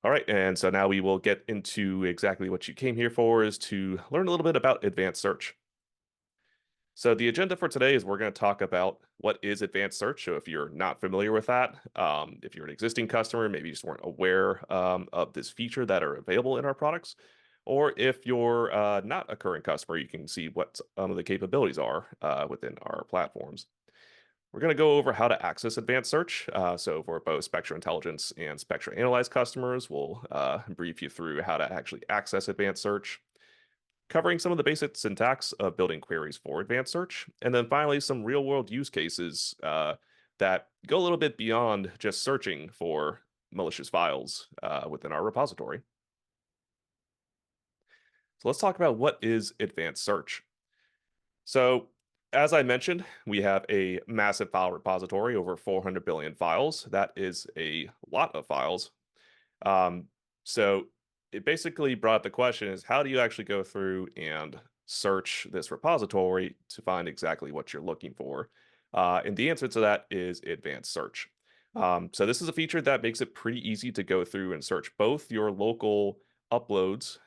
All right, and so now we will get into exactly what you came here for, is to learn a little bit about advanced search. So the agenda for today is we're going to talk about what is advanced search. So if you're not familiar with that, if you're an existing customer, maybe you just weren't aware of this feature that are available in our products, or if you're not a current customer, you can see what some of the capabilities are within our platforms. We're going to go over how to access advanced search. So for both Spectra Intelligence and Spectra Analyze customers, we'll brief you through how to actually access advanced search, covering some of the basic syntax of building queries for advanced search, and then finally some real-world use cases that go a little bit beyond just searching for malicious files within our repository. So let's talk about what is advanced search. So as I mentioned, we have a massive file repository, over 400 billion files. That is a lot of files. Um, so it basically brought up the question is how do you actually go through and search this repository to find exactly what you're looking for? And the answer to that is advanced search. So this is a feature that makes it pretty easy to go through and search both your local uploads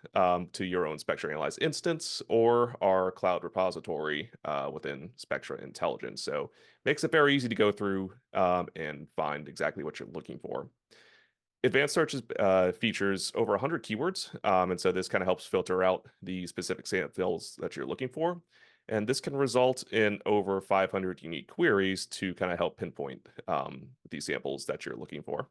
to your own Spectra Analyze instance or our cloud repository within Spectra Intelligence. So makes it very easy to go through and find exactly what you're looking for. Advanced search features over 100 keywords, and so this kind of helps filter out the specific samples that you're looking for. And this can result in over 500 unique queries to kind of help pinpoint these samples that you're looking for.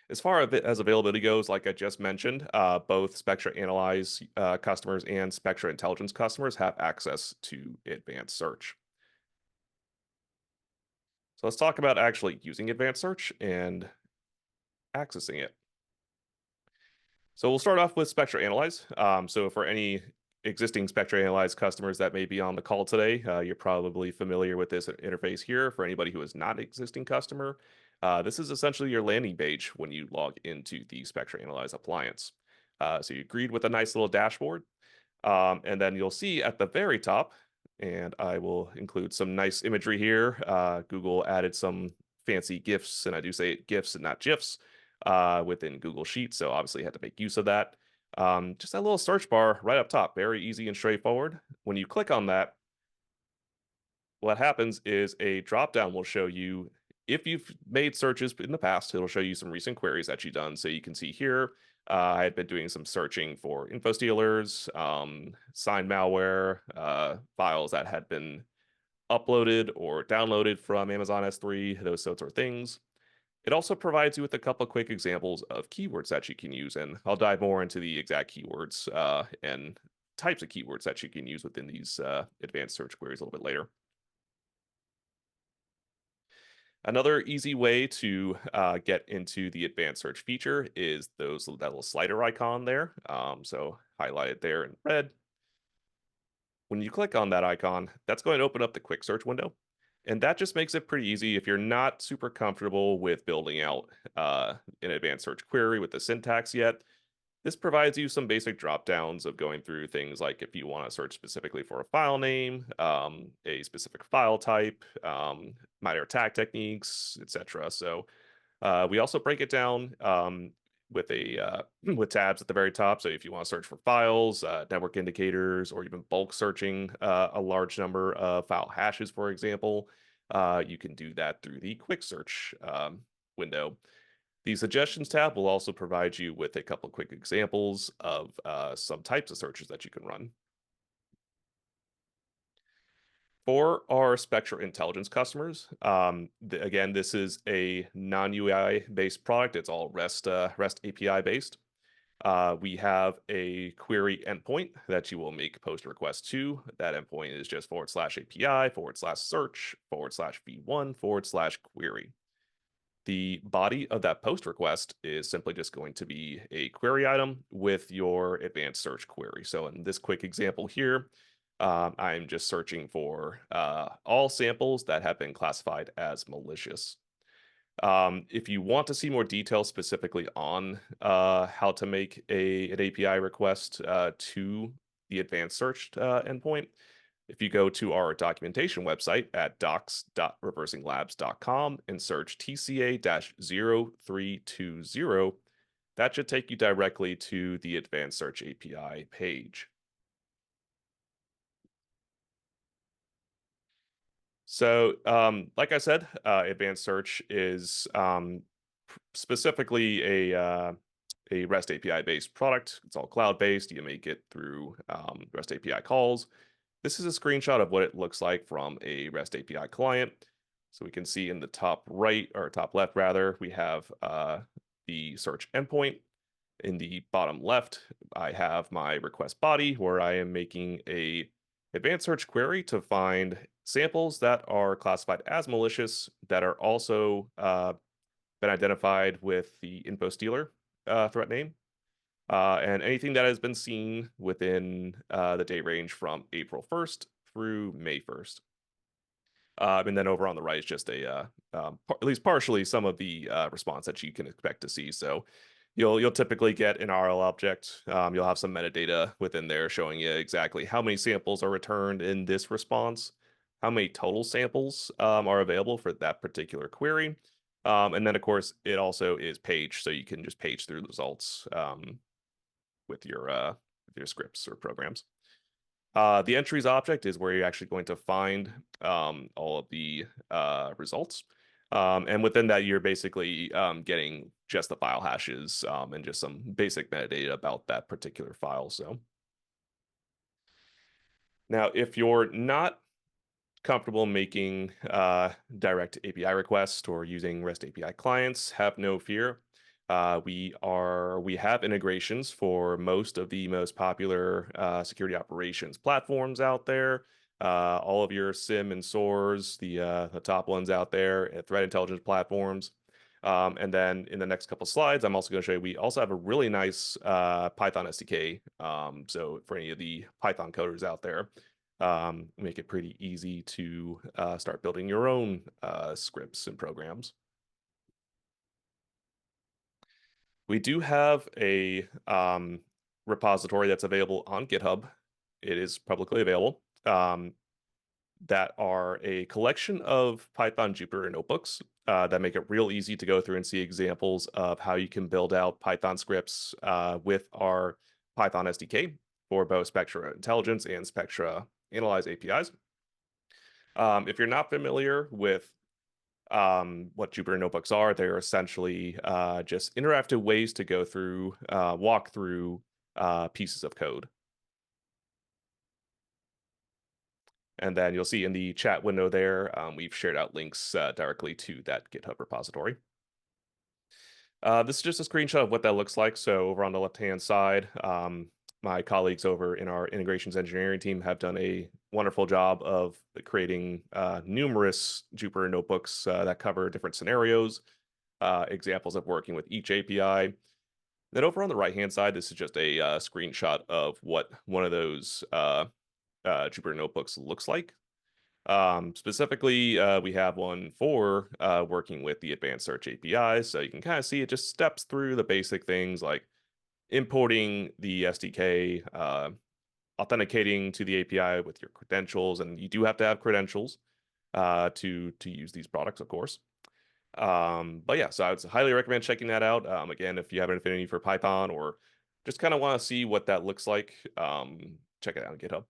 As far as availability goes, like I just mentioned, both Spectra Analyze customers and Spectra Intelligence customers have access to advanced search. So let's talk about actually using advanced search and accessing it. So we'll start off with Spectra Analyze. So for any existing Spectra Analyze customers that may be on the call today, you're probably familiar with this interface here. For anybody who is not an existing customer, this is essentially your landing page when you log into the Spectra Analyze appliance. So you greet with a nice little dashboard, and then you'll see at the very top, and I will include some nice imagery here. Google added some fancy GIFs, and I do say GIFs and not GIFs within Google Sheets. So obviously had to make use of that. Just that little search bar right up top, very easy and straightforward. When you click on that, what happens is a drop down will show you if you've made searches in the past, it'll show you some recent queries that you've done. So you can see here, I had been doing some searching for info stealers, signed malware, files that had been uploaded or downloaded from Amazon S3, those sorts of things. It also provides you with a couple of quick examples of keywords that you can use, and I'll dive more into the exact keywords and types of keywords that you can use within these advanced search queries a little bit later. Another easy way to get into the advanced search feature is that little slider icon there. So highlight it there in red. When you click on that icon, that's going to open up the quick search window. And that just makes it pretty easy if you're not super comfortable with building out an advanced search query with the syntax yet. This provides you some basic drop downs of going through things like if you want to search specifically for a file name, a specific file type, minor attack techniques, etc. So we also break it down with with tabs at the very top. So if you want to search for files, network indicators, or even bulk searching a large number of file hashes, for example, you can do that through the quick search window. The suggestions tab will also provide you with a couple quick examples of some types of searches that you can run. For our Spectra Intelligence customers, again, this is a non-UI based product. It's all REST API based. We have a query endpoint that you will make post request to. That endpoint is just /API/search/v1/query. The body of that post request is simply just going to be a query item with your advanced search query. So in this quick example here, I'm just searching for all samples that have been classified as malicious. If you want to see more details specifically on how to make an API request to the advanced search endpoint, If you go to our documentation website at docs.reversinglabs.com and search TCA-0320, that should take you directly to the Advanced Search API page. So, like I said, Advanced Search is specifically a REST API based product. It's all cloud based. You make it through REST API calls. This is a screenshot of what it looks like from a REST API client. So we can see in the top right, or top left rather, we have the search endpoint. In the bottom left, I have my request body where I am making a advanced search query to find samples that are classified as malicious that are also been identified with the info stealer threat name. And anything that has been seen within the date range from April 1st through May 1st. And then over on the right is just at least partially some of the response that you can expect to see. So you'll typically get an RL object. You'll have some metadata within there showing you exactly how many samples are returned in this response, how many total samples are available for that particular query. And then, of course, it also is paged, so you can just page through the results with your scripts or programs. The entries object is where you're actually going to find all of the results. And within that, you're basically getting just the file hashes and just some basic metadata about that particular file. So now, if you're not comfortable making direct API requests or using REST API clients, have no fear. We have integrations for most of the most popular security operations platforms out there. All of your SIM and SOARs, the top ones out there, threat intelligence platforms. And then in the next couple slides, I'm also going to show you we also have a really nice Python SDK. So for any of the Python coders out there, make it pretty easy to start building your own scripts and programs. We do have a repository that's available on GitHub. It is publicly available. That are a collection of Python Jupyter notebooks that make it real easy to go through and see examples of how you can build out Python scripts with our Python SDK for both Spectra Intelligence and Spectra Analyze APIs. If you're not familiar with what Jupyter notebooks are, they're essentially just interactive ways to go through, walk through pieces of code. And then you'll see in the chat window there, we've shared out links directly to that GitHub repository. This is just a screenshot of what that looks like. So over on the left-hand side, my colleagues over in our integrations engineering team have done a wonderful job of creating numerous Jupyter notebooks that cover different scenarios, examples of working with each API. Then over on the right-hand side, this is just a screenshot of what one of those Jupyter notebooks looks like. Specifically, we have one for working with the Advanced Search API. So you can kind of see it just steps through the basic things like importing the SDK, authenticating to the API with your credentials, and you do have to have credentials to use these products, of course. But yeah, so I would highly recommend checking that out. Again, if you have an affinity for Python or just kind of want to see what that looks like, check it out on GitHub.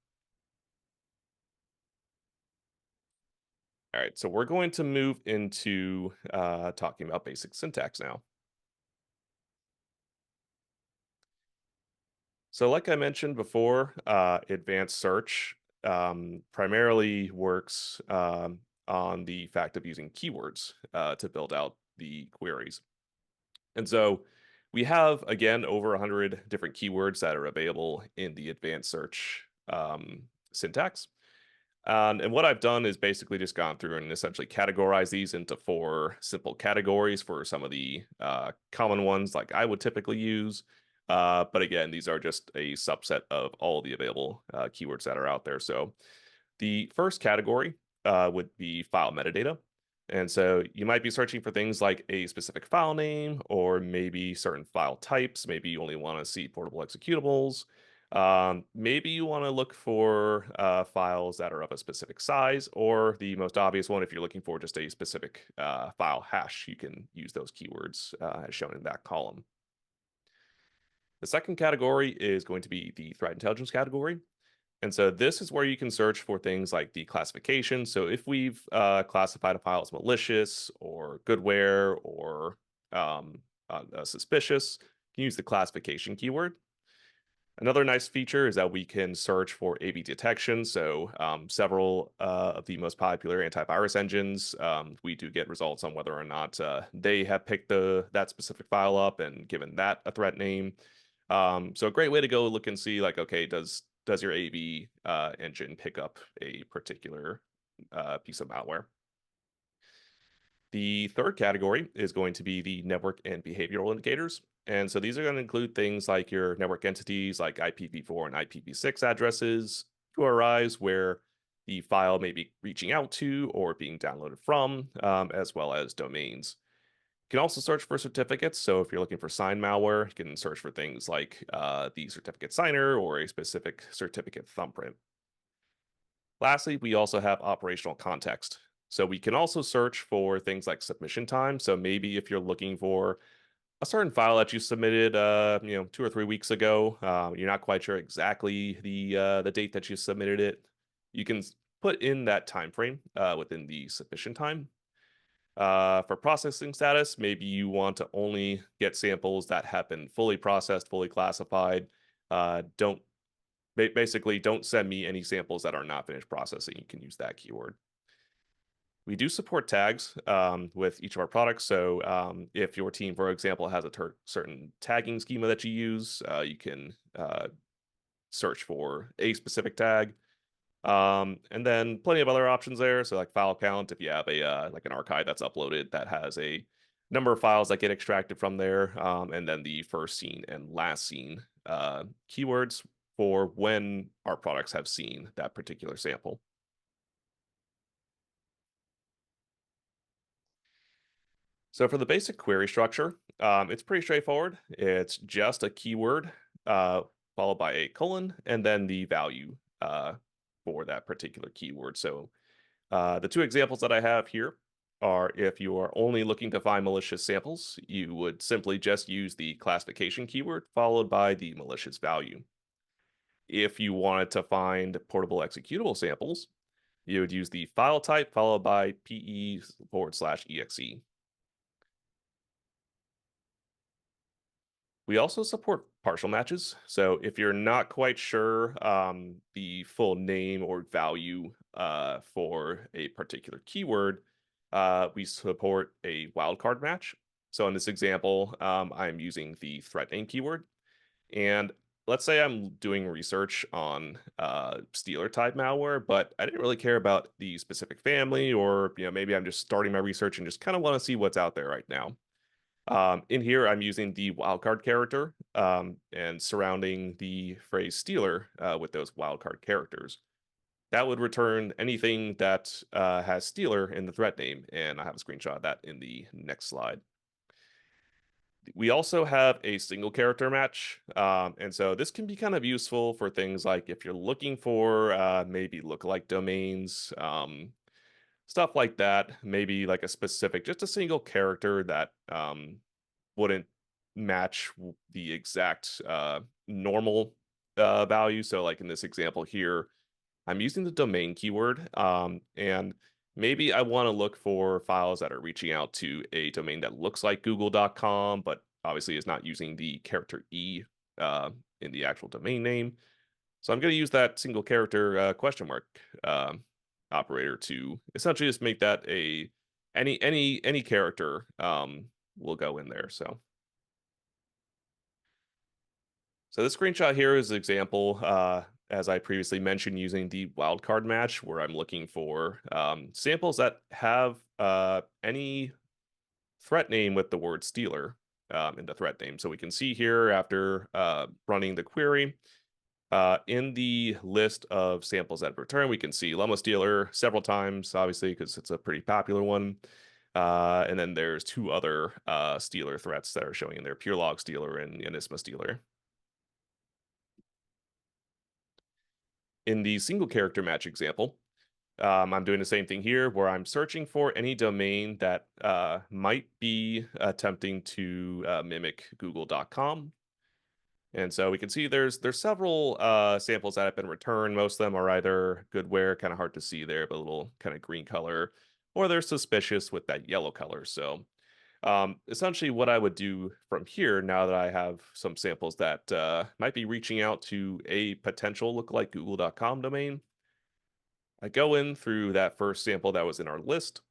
All right, so we're going to move into talking about basic syntax now. So like I mentioned before, advanced search primarily works on the fact of using keywords to build out the queries. And so we have, again, over 100 different keywords that are available in the advanced search syntax. And what I've done is basically just gone through and essentially categorize these into 4 simple categories for some of the common ones like I would typically use. But again, these are just a subset of all the available keywords that are out there. So the first category would be file metadata. And so you might be searching for things like a specific file name or maybe certain file types. Maybe you only want to see portable executables. Maybe you want to look for files that are of a specific size, or the most obvious one, if you're looking for just a specific file hash, you can use those keywords as shown in that column. The second category is going to be the threat intelligence category. And so this is where you can search for things like the classification. So if we've classified a file as malicious or goodware or suspicious, you can use the classification keyword. Another nice feature is that we can search for A/B detection. So several of the most popular antivirus engines, we do get results on whether or not they have picked that specific file up and given that a threat name. So a great way to go look and see, like, okay, does your A/B engine pick up a particular piece of malware? The third category is going to be the network and behavioral indicators. And so these are going to include things like your network entities like IPv4 and IPv6 addresses, URIs where the file may be reaching out to or being downloaded from, as well as domains. You can also search for certificates. So if you're looking for sign malware, you can search for things like the certificate signer or a specific certificate thumbprint. Lastly, we also have operational context. So we can also search for things like submission time. So maybe if you're looking for a certain file that you submitted, 2 or 3 weeks ago, you're not quite sure exactly the date that you submitted it, you can put in that time frame within the submission time. For processing status, maybe you want to only get samples that have been fully processed, fully classified. Don't basically don't send me any samples that are not finished processing. You can use that keyword. We do support tags with each of our products. So if your team, for example, has a certain tagging schema that you use, you can search for a specific tag. And then plenty of other options there. So like file count, if you have a like an archive that's uploaded that has a number of files that get extracted from there, and then the first seen and last seen keywords for when our products have seen that particular sample. So for the basic query structure, it's pretty straightforward. It's just a keyword followed by a colon and then the value for that particular keyword. So the two examples that I have here are if you are only looking to find malicious samples, you would simply just use the classification keyword followed by the malicious value. If you wanted to find portable executable samples, you would use the file type followed by PE/exe. We also support partial matches. So if you're not quite sure the full name or value for a particular keyword, we support a wildcard match. So in this example, I'm using the threat name keyword. And let's say I'm doing research on Steeler type malware, but I didn't really care about the specific family, or maybe I'm just starting my research and just kind of want to see what's out there right now. In here, I'm using the wildcard character and surrounding the phrase Steeler with those wildcard characters. That would return anything that has Steeler in the threat name, and I have a screenshot of that in the next slide. We also have a single character match, and so this can be kind of useful for things like if you're looking for maybe lookalike domains, stuff like that, maybe like a specific, just a single character that wouldn't match the exact normal value. So like in this example here, I'm using the domain keyword, and maybe I want to look for files that are reaching out to a domain that looks like google.com, but obviously is not using the character E in the actual domain name. So I'm going to use that single character question mark operator to essentially just make that a any character will go in there. So this screenshot here is an example, as I previously mentioned, using the wildcard match where I'm looking for samples that have any threat name with the word Steeler in the threat name. So we can see here after running the query, in the list of samples that return, we can see Llama Stealer several times, obviously, because it's a pretty popular one. And then there's two other Stealer threats that are showing in there, Pure Log Stealer and Anisma Stealer. In the single character match example, I'm doing the same thing here where I'm searching for any domain that might be attempting to mimic google.com. And so we can see there's several samples that have been returned. Most of them are either goodware, kind of hard to see there, but a little kind of green color, or they're suspicious with that yellow color. So essentially what I would do from here, now that I have some samples that might be reaching out to a potential lookalike google.com domain, I go in through that first sample that was in our list.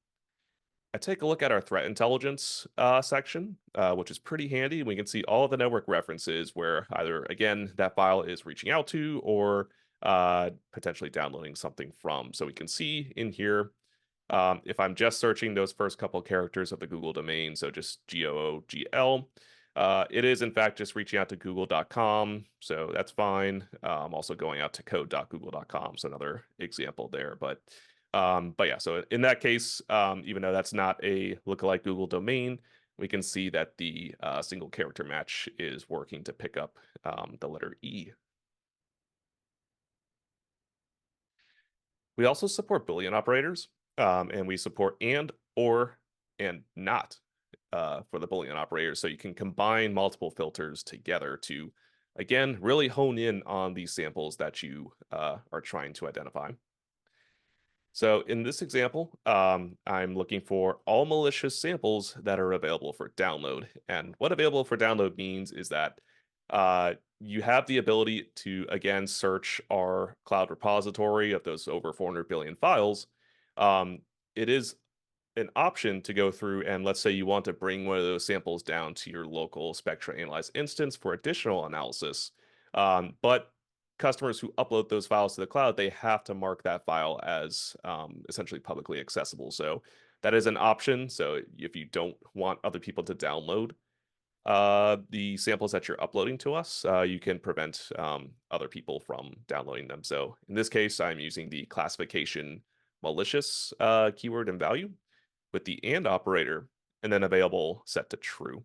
I take a look at our threat intelligence section, which is pretty handy. We can see all of the network references where either, again, that file is reaching out to or potentially downloading something from. So we can see in here, if I'm just searching those first couple characters of the Google domain, so just GOOGL, it is in fact just reaching out to google.com. So that's fine. Also going out to code.google.com. So another example there. But yeah, so in that case, even though that's not a lookalike Google domain, we can see that the single character match is working to pick up the letter E. We also support Boolean operators, and we support and, or, and not for the Boolean operators. So you can combine multiple filters together to, again, really hone in on these samples that you are trying to identify. So in this example, I'm looking for all malicious samples that are available for download. And what available for download means is that you have the ability to, again, search our cloud repository of those over 400 billion files. Um, it is an option to go through and let's say you want to bring one of those samples down to your local Spectra Analyze instance for additional analysis. But customers who upload those files to the cloud, they have to mark that file as essentially publicly accessible. So that is an option. So if you don't want other people to download the samples that you're uploading to us, you can prevent other people from downloading them. So in this case, I'm using the classification malicious keyword and value with the and operator, and then available set to true.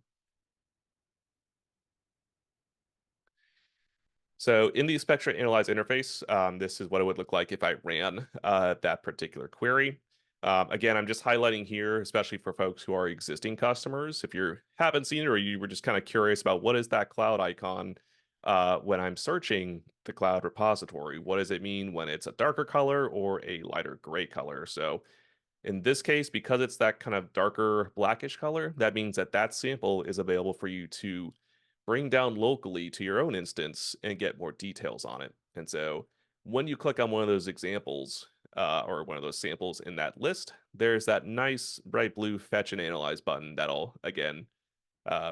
So in the Spectra Analyze interface, this is what it would look like if I ran that particular query. Again, I'm just highlighting here, especially for folks who are existing customers. If you haven't seen it or you were just kind of curious about what is that cloud icon when I'm searching the cloud repository, what does it mean when it's a darker color or a lighter gray color? So in this case, because it's that kind of darker blackish color, that means that that sample is available for you to bring down locally to your own instance and get more details on it. And so when you click on one of those examples or one of those samples in that list, there's that nice bright blue fetch and analyze button that'll, again,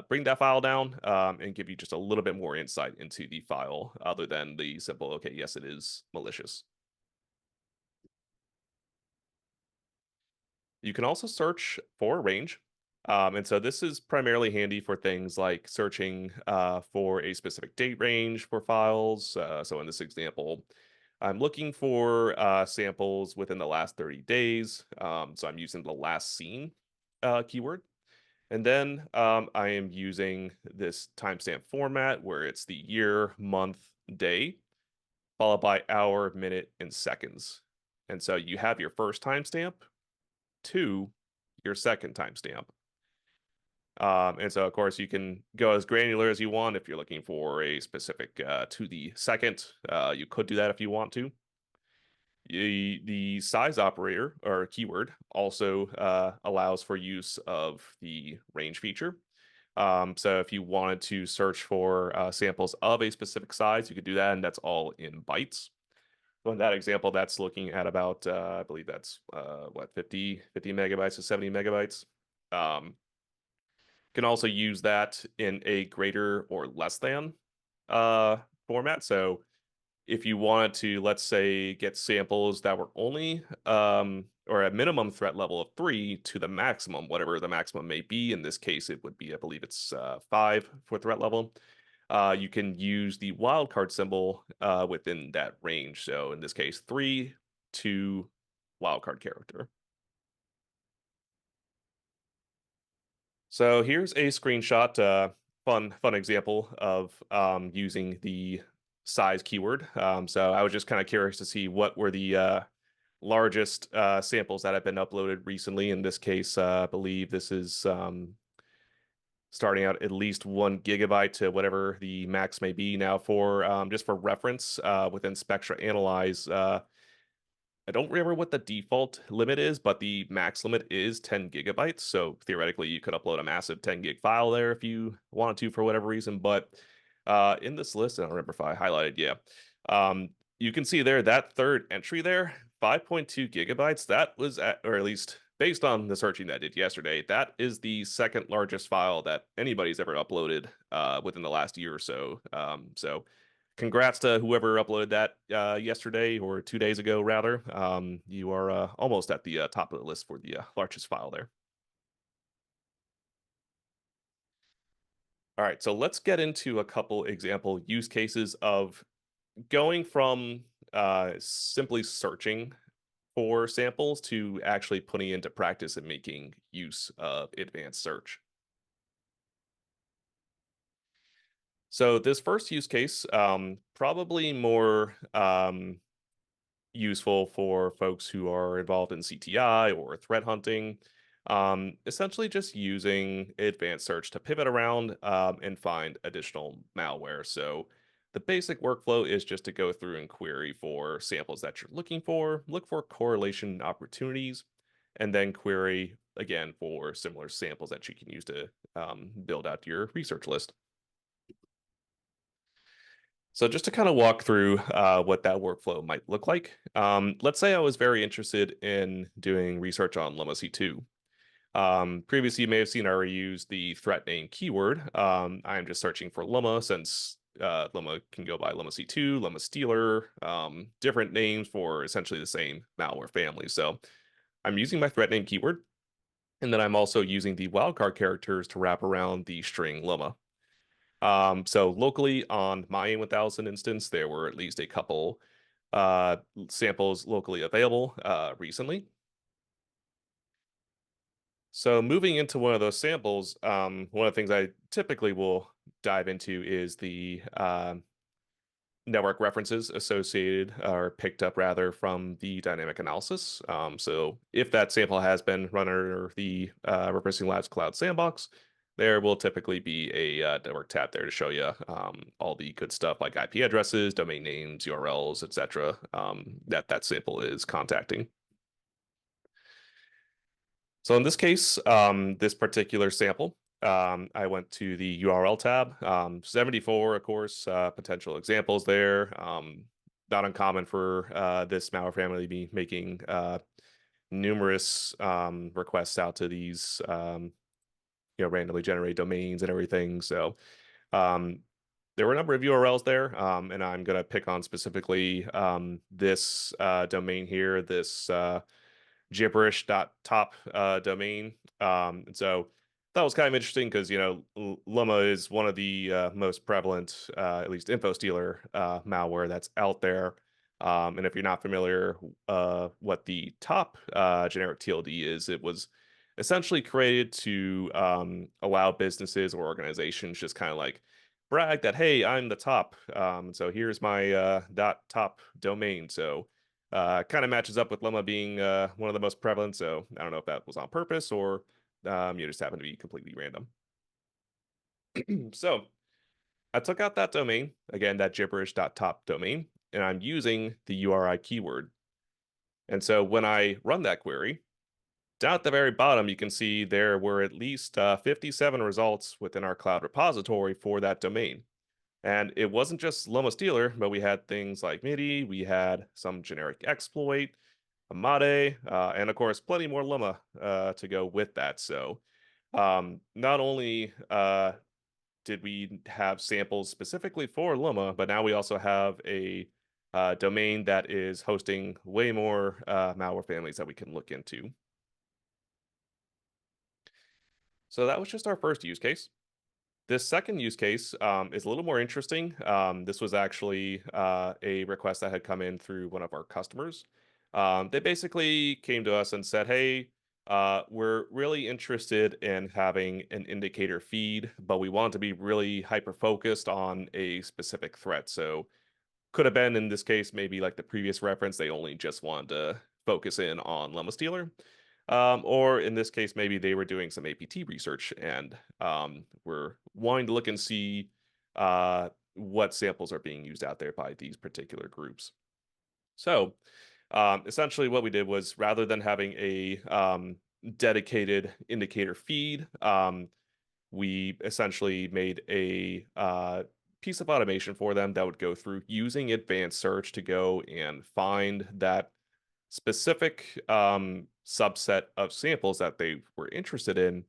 bring that file down and give you just a little bit more insight into the file other than the simple, okay, yes, it is malicious. You can also search for a range. And so this is primarily handy for things like searching for a specific date range for files. So in this example, I'm looking for samples within the last 30 days. So I'm using the last seen keyword. And then I am using this timestamp format where it's the year, month, day, followed by hour, minute, and seconds. And so you have your first timestamp, to your second timestamp. And so, of course, you can go as granular as you want if you're looking for a specific to the second. You could do that if you want to. The size operator or keyword also allows for use of the range feature. So if you wanted to search for samples of a specific size, you could do that, and that's all in bytes. So in that example, that's looking at about, I believe that's what, 50 megabytes to 70 megabytes. Can also use that in a greater or less than format. So if you wanted to, let's say, get samples that were only or a minimum threat level of 3 to the maximum, whatever the maximum may be. In this case, it would be, I believe it's 5 for threat level. You can use the wildcard symbol within that range. So in this case, 3 to wildcard character. So here's a screenshot, fun example of using the size keyword. So I was just kind of curious to see what were the largest samples that have been uploaded recently. In this case, I believe this is starting out at least 1 GB to whatever the max may be. Now, for just for reference, within Spectra Analyze, I don't remember what the default limit is, but the max limit is 10 GB. So theoretically, you could upload a massive 10 gig file there if you wanted to for whatever reason. But in this list, I don't remember if I highlighted, yeah. You can see there that third entry there, 5.2 GB. That was at, or at least based on the searching that I did yesterday, that is the second largest file that anybody's ever uploaded within the last year or so. So congrats to whoever uploaded that yesterday or 2 days ago, rather. You are almost at the top of the list for the largest file there. All right, so let's get into a couple example use cases of going from simply searching for samples to actually putting into practice and making use of advanced search. So this first use case, probably more useful for folks who are involved in CTI or threat hunting. Essentially just using advanced search to pivot around and find additional malware. So the basic workflow is just to go through and query for samples that you're looking for, look for correlation opportunities, and then query again for similar samples that you can use to build out your research list. So just to kind of walk through what that workflow might look like, let's say I was very interested in doing research on Llama C2. Previously, you may have seen I already used the threat name keyword. I'm just searching for Llama since Llama can go by Llama C2, Llama Stealer, different names for essentially the same malware family. So I'm using my threat name keyword, and then I'm also using the wildcard characters to wrap around the string Llama. So locally on my A1000 instance, there were at least a couple samples locally available recently. So moving into one of those samples, one of the things I typically will dive into is the network references associated or picked up rather from the dynamic analysis. So if that sample has been run under the ReversingLabs Cloud Sandbox, there will typically be a network tab there to show you all the good stuff like IP addresses, domain names, URLs, etc. That that sample is contacting. So in this case, this particular sample, I went to the URL tab, 74, of course, potential examples there. Not uncommon for this malware family to be making numerous requests out to these, randomly generated domains and everything. So there were a number of URLs there, and I'm going to pick on specifically this domain here, this gibberish.top domain. And so that was kind of interesting because, Llama is one of the most prevalent, at least info stealer malware that's out there. And if you're not familiar what the top generic TLD is, it was essentially created to allow businesses or organizations just kind of like brag that, hey, I'm the top. So here's my .top domain. So kind of matches up with Llama being one of the most prevalent. So I don't know if that was on purpose or you just happen to be completely random. So I took out that domain, again, that gibberish.top domain, and I'm using the URI keyword. And so when I run that query, down at the very bottom, you can see there were at least 57 results within our cloud repository for that domain. And it wasn't just Llama Stealer, but we had things like MIDI, we had some generic exploit, Amade, and of course, plenty more Llama to go with that. So not only did we have samples specifically for Llama, but now we also have a domain that is hosting way more malware families that we can look into. So that was just our first use case. This second use case is a little more interesting. This was actually a request that had come in through one of our customers. They basically came to us and said, hey, we're really interested in having an indicator feed, but we want to be really hyper focused on a specific threat. So Could have been in this case, maybe like the previous reference, they only just wanted to focus in on lemma stealer. Or in this case, maybe they were doing some APT research and were wanting to look and see what samples are being used out there by these particular groups. So essentially what we did was rather than having a dedicated indicator feed, we essentially made a piece of automation for them that would go through using advanced search to go and find that specific subset of samples that they were interested in,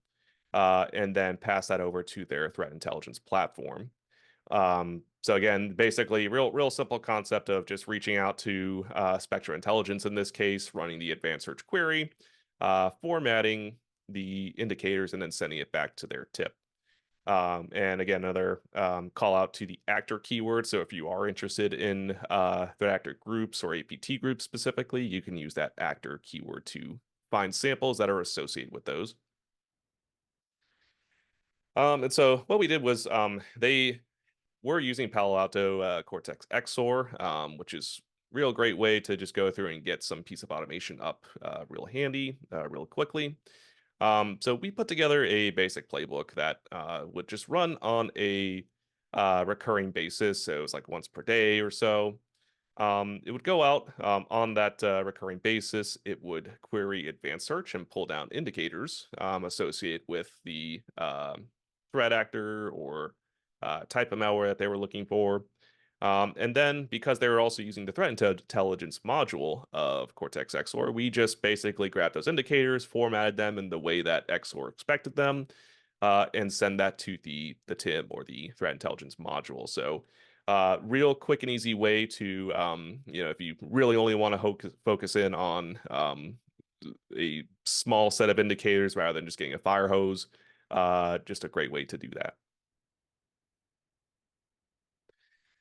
and then pass that over to their threat intelligence platform. So again, basically, real simple concept of just reaching out to Spectra Intelligence in this case, running the advanced search query, formatting the indicators, and then sending it back to their tip. And again, another call out to the actor keyword. So if you are interested in threat actor groups or APT groups specifically, you can use that actor keyword to find samples that are associated with those. And so what we did was they were using Palo Alto Cortex XOR, which is real great way to just go through and get some piece of automation up real handy, real quickly. So we put together a basic playbook that would just run on a recurring basis. So it was like once per day or so. It would go out on that recurring basis. It would query advanced search and pull down indicators associated with the threat actor or type of malware that they were looking for. And then because they were also using the threat intelligence module of Cortex XOR, we just basically grabbed those indicators, formatted them in the way that XOR expected them, and send that to the TIM or the threat intelligence module. So real quick and easy way to, if you really only want to focus in on a small set of indicators rather than just getting a fire hose, just a great way to do that.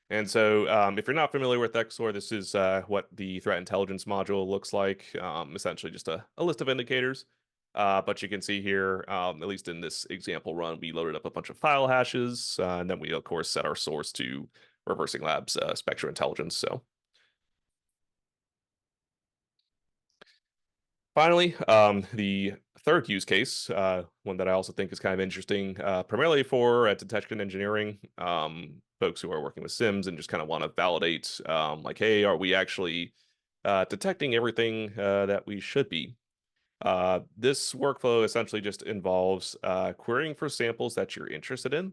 And so if you're not familiar with XOR, this is what the threat intelligence module looks like, essentially just a list of indicators. But you can see here, at least in this example run, we loaded up a bunch of file hashes, and then we, of course, set our source to ReversingLabs Spectra Intelligence. So finally, the third use case, one that I also think is kind of interesting, primarily for detection engineering, folks who are working with SIMs and just kind of want to validate, like, hey, are we actually detecting everything that we should be? This workflow essentially just involves querying for samples that you're interested in,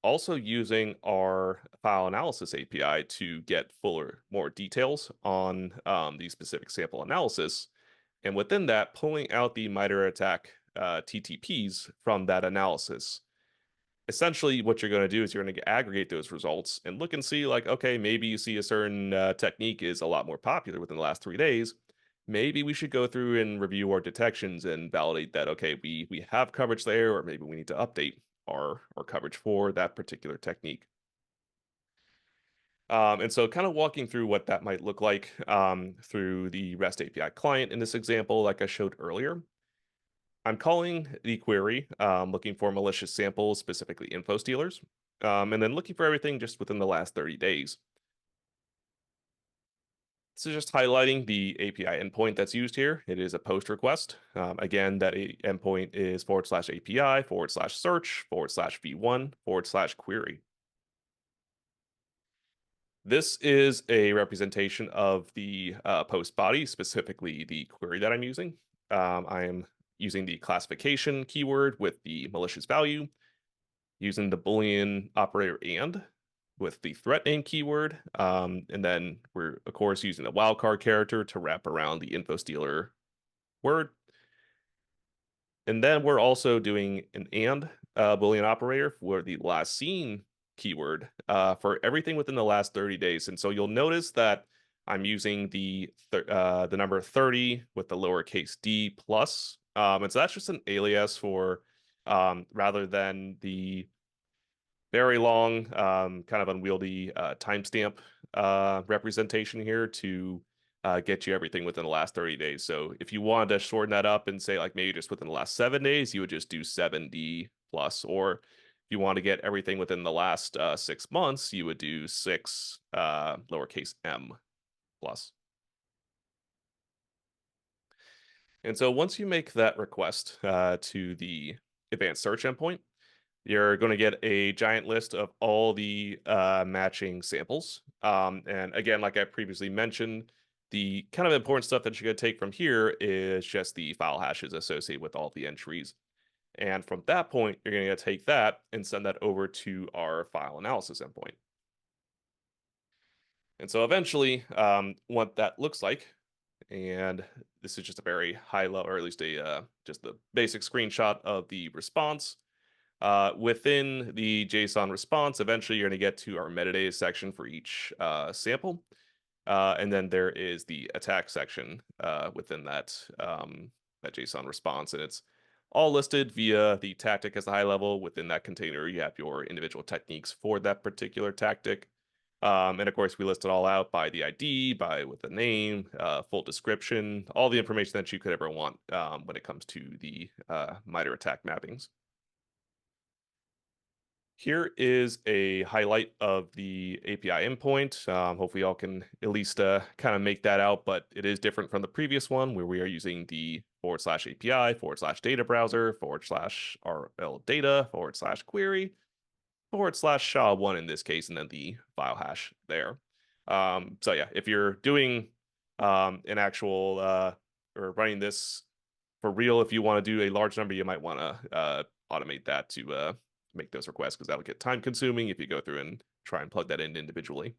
also using our file analysis API to get more details on the specific sample analysis. And within that, pulling out the MITRE ATT&CK TTPs from that analysis. Essentially, what you're going to do is you're going to aggregate those results and look and see, like, okay, maybe you see a certain technique is a lot more popular within the last 3 days. Maybe we should go through and review our detections and validate that, okay, we have coverage there, or maybe we need to update our coverage for that particular technique. And so kind of walking through what that might look like through the REST API client in this example, like I showed earlier. I'm calling the query, looking for malicious samples, specifically info stealers, and then looking for everything just within the last 30 days. This is just highlighting the API endpoint that's used here. It is a post request. Again, that endpoint is /API/search/v1/query. This is a representation of the post body, specifically the query that I'm using. I am using the classification keyword with the malicious value, using the Boolean operator and with the threat name keyword. And then we're, of course, using the wildcard character to wrap around the info stealer word. And then we're also doing an and Boolean operator for the last seen keyword for everything within the last 30 days. And so you'll notice that I'm using the number 30 with the lowercase d plus. And so that's just an alias for rather than the very long, kind of unwieldy timestamp representation here to get you everything within the last 30 days. So if you wanted to shorten that up and say like maybe just within the last 7 days, you would just do 7D plus, or If you want to get everything within the last 6 months, you would do 6 lowercase m plus. And so once you make that request to the advanced search endpoint, you're going to get a giant list of all the matching samples. And again, like I previously mentioned, the kind of important stuff that you're going to take from here is just the file hashes associated with all the entries. And from that point, you're going to take that and send that over to our file analysis endpoint. And so eventually, what that looks like, and this is just a very high level, or at least a just the basic screenshot of the response. Within the JSON response, eventually you're going to get to our metadata section for each sample. And then there is the attack section within that, that JSON response. And it's all listed via the tactic as the high level. Within that container, you have your individual techniques for that particular tactic. And of course, we list it all out by the ID, with the name, full description, all the information that you could ever want when it comes to the MITRE attack mappings. Here is a highlight of the API endpoint. Hopefully y'all can at least kind of make that out, but it is different from the previous one where we are using the /API, /data browser, /RL data, /query, /SHA1 in this case, and then the file hash there. So yeah, if you're doing an actual or running this for real, if you want to do a large number, you might want to automate that to make those requests because that'll get time consuming if you go through and try and plug that in individually.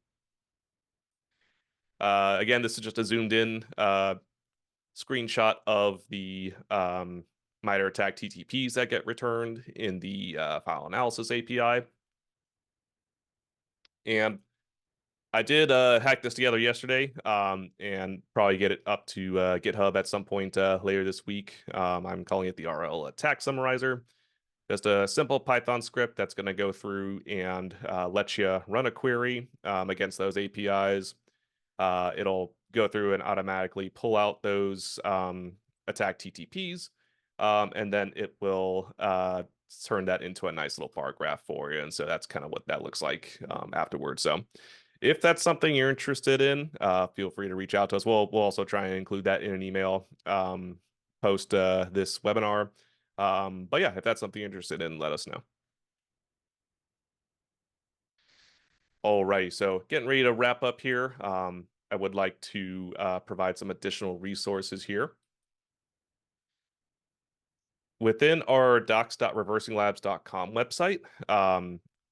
Again, this is just a zoomed in screenshot of the MITRE attack TTPs that get returned in the file analysis API. And I did hack this together yesterday and probably get it up to GitHub at some point later this week. I'm calling it the RL attack summarizer. Just a simple Python script that's going to go through and let you run a query against those APIs. It'll go through and automatically pull out those attack TTPs, and then it will turn that into a nice little bar graph for you. And so that's kind of what that looks like afterwards. So if that's something you're interested in, feel free to reach out to us. We'll also try and include that in an email post this webinar. But yeah, if that's something you're interested in, let us know. Alrighty, so getting ready to wrap up here. I would like to provide some additional resources here. Within our docs.reversinglabs.com website,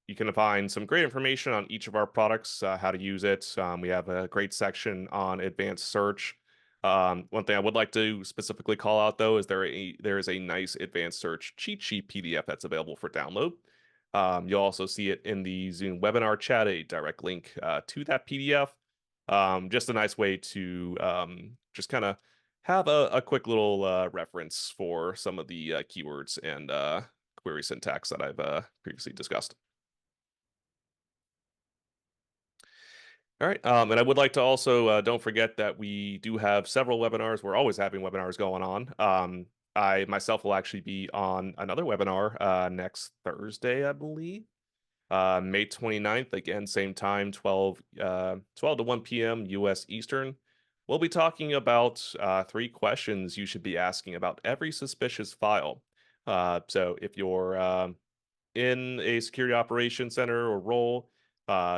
you can find some great information on each of our products, how to use it. We have a great section on advanced search. One thing I would like to specifically call out, though, is there is a nice advanced search cheat sheet PDF that's available for download. You'll also see it in the Zoom webinar chat, a direct link to that PDF. Just a nice way to just kind of have a quick little reference for some of the keywords and query syntax that I've previously discussed. All right, and I would like to also don't forget that we do have several webinars. We're always having webinars going on. I myself will actually be on another webinar next Thursday, I believe, May 29th, again, same time, 12 to 1 p.m. U.S. Eastern. We'll be talking about 3 questions you should be asking about every suspicious file. So if you're in a security operations center or role,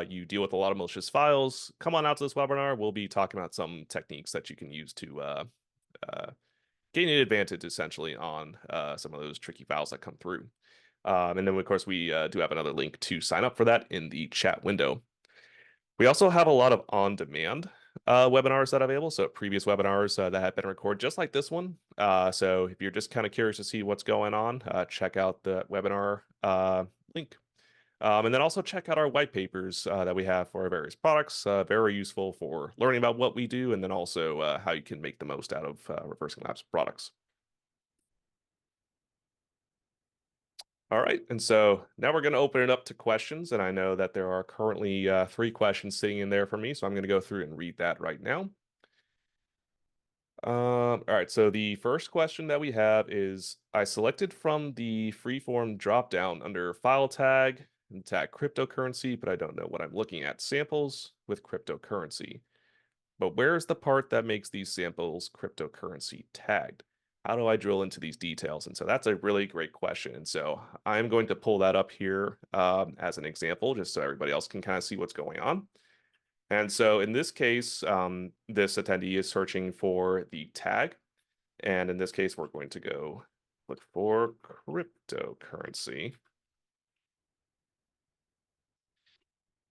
you deal with a lot of malicious files, come on out to this webinar. We'll be talking about some techniques that you can use to gain an advantage, essentially, on some of those tricky files that come through. And then, of course, we do have another link to sign up for that in the chat window. We also have a lot of on-demand webinars that are available. So previous webinars that have been recorded just like this one. So if you're just kind of curious to see what's going on, check out the webinar link. And then also check out our white papers that we have for our various products. Very useful for learning about what we do and then also how you can make the most out of ReversingLabs products. All right, and so now we're going to open it up to questions, and I know that there are currently 3 questions sitting in there for me, so I'm going to go through and read that right now. All right, so the first question that we have is I selected from the freeform dropdown under file tag and tag cryptocurrency, but I don't know what I'm looking at. Samples with cryptocurrency. But where's the part that makes these samples cryptocurrency tagged? How do I drill into these details? And so that's a really great question. And so I'm going to pull that up here as an example, just so everybody else can kind of see what's going on. And so in this case, this attendee is searching for the tag. And in this case, we're going to go look for cryptocurrency.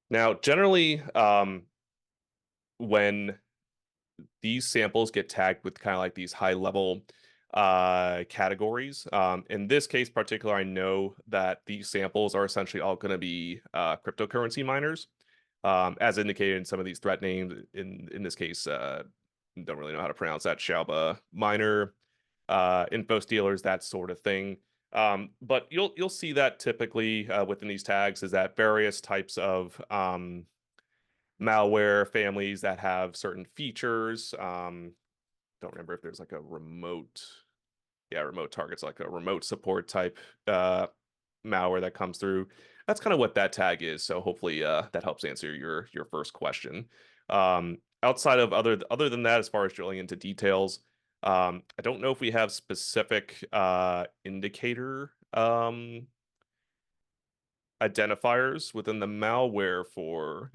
Now, generally, when these samples get tagged with kind of like these high level categories. In this case particular, I know that these samples are essentially all going to be cryptocurrency miners, as indicated in some of these threat names. In this case, don't really know how to pronounce that. Shauba miner, info stealers, that sort of thing. But you'll see that typically within these tags is that various types of malware families that have certain features. Don't remember if there's like a remote, yeah, remote targets, like a remote support type malware that comes through. That's kind of what that tag is. So hopefully that helps answer your first question. Outside of other than that, as far as drilling into details, I don't know if we have specific indicator identifiers within the malware for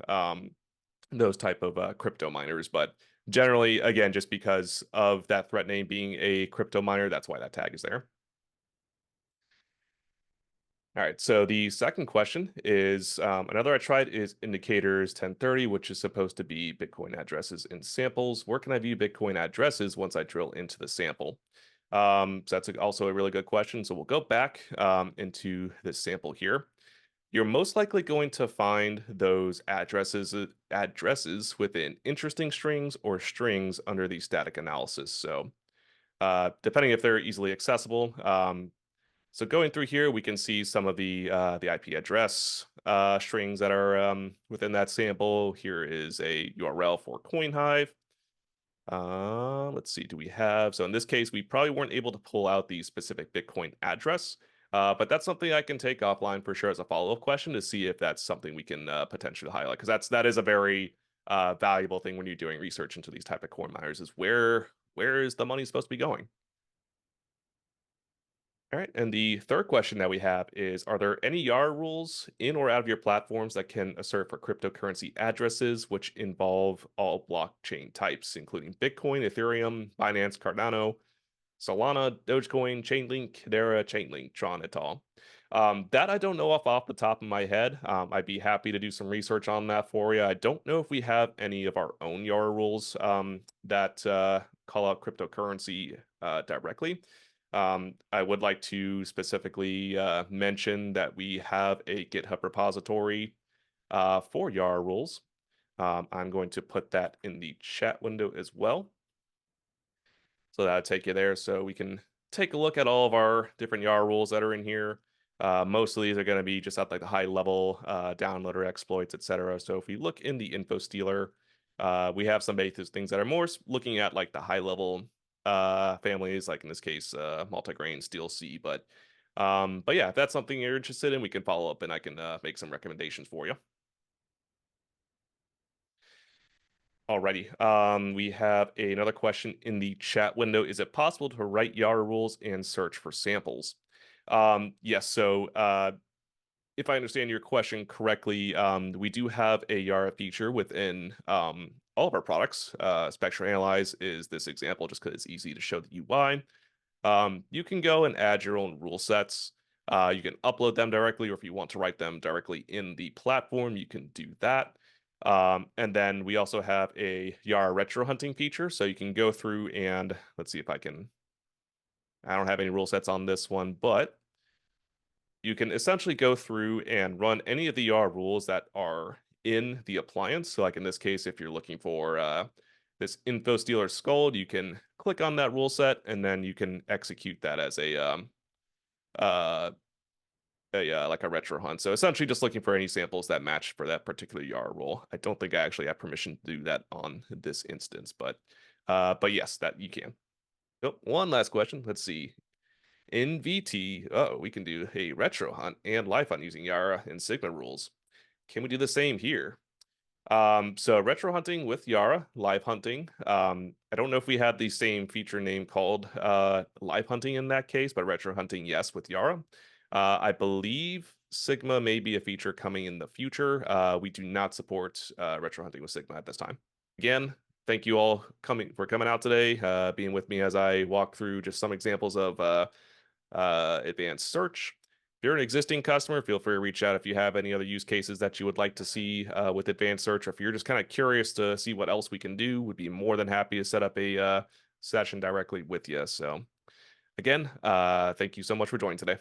those type of crypto miners. But generally, again, just because of that threat name being a crypto miner, that's why that tag is there. All right, so the second question is another I tried is indicators 1030, which is supposed to be Bitcoin addresses in samples. Where can I view Bitcoin addresses once I drill into the sample? So that's also a really good question. So we'll go back into this sample here. You're most likely going to find those addresses within interesting strings or strings under the static analysis. So depending if they're easily accessible. So going through here, we can see some of the IP address strings that are within that sample. Here is a URL for CoinHive. Let's see, do we have, so in this case, we probably weren't able to pull out the specific Bitcoin address, but that's something I can take offline for sure as a follow-up question to see if that's something we can potentially highlight, because that is a very valuable thing when you're doing research into these type of coin miners is where is the money supposed to be going? All right, and the third question that we have is, are there any YAR rules in or out of your platforms that can assert for cryptocurrency addresses which involve all blockchain types, including Bitcoin, Ethereum, Binance, Cardano, Solana, Dogecoin, Chainlink, Hedera, Chainlink, Tron, et al. That I don't know off the top of my head. I'd be happy to do some research on that for you. I don't know if we have any of our own YAR rules that call out cryptocurrency directly. I would like to specifically mention that we have a GitHub repository for YAR rules. I'm going to put that in the chat window as well. So that'll take you there so we can take a look at all of our different YAR rules that are in here. Most of these are going to be just at like the high level downloader exploits, etc. So if we look in the info stealer, we have some basic things that are more looking at like the high level families, like in this case, multigrain, steel C. But yeah, if that's something you're interested in, we can follow up and I can make some recommendations for you. Alrighty. We have another question in the chat window. Is it possible to write YAR rules and search for samples? Yes. So if I understand your question correctly, we do have a YAR feature within all of our products. Spectra Analyze is this example just because it's easy to show the UI. You can go and add your own rule sets. You can upload them directly, or if you want to write them directly in the platform, you can do that. And then we also have a YAR retro hunting feature. So you can go through and let's see if I don't have any rule sets on this one, but you can essentially go through and run any of the YAR rules that are in the appliance. So like in this case, if you're looking for this info stealer scold, you can click on that rule set and then you can execute that as uh, like a retro hunt. So essentially just looking for any samples that match for that particular YAR rule. I don't think I actually have permission to do that on this instance, but But yes, that you can. Oh, one last question. Let's see. In VT, we can do a retro hunt and live hunt using Yara and Sigma rules. Can we do the same here? So retro hunting with Yara, live hunting. I don't know if we had the same feature name called live hunting in that case, but retro hunting, yes, with Yara. I believe Sigma may be a feature coming in the future. We do not support retro hunting with Sigma at this time. Again, thank you all for coming out today, being with me as I walk through just some examples of advanced search. If you're an existing customer, feel free to reach out if you have any other use cases that you would like to see with advanced search, or if you're just kind of curious to see what else we can do, would be more than happy to set up a session directly with you. So again, thank you so much for joining today.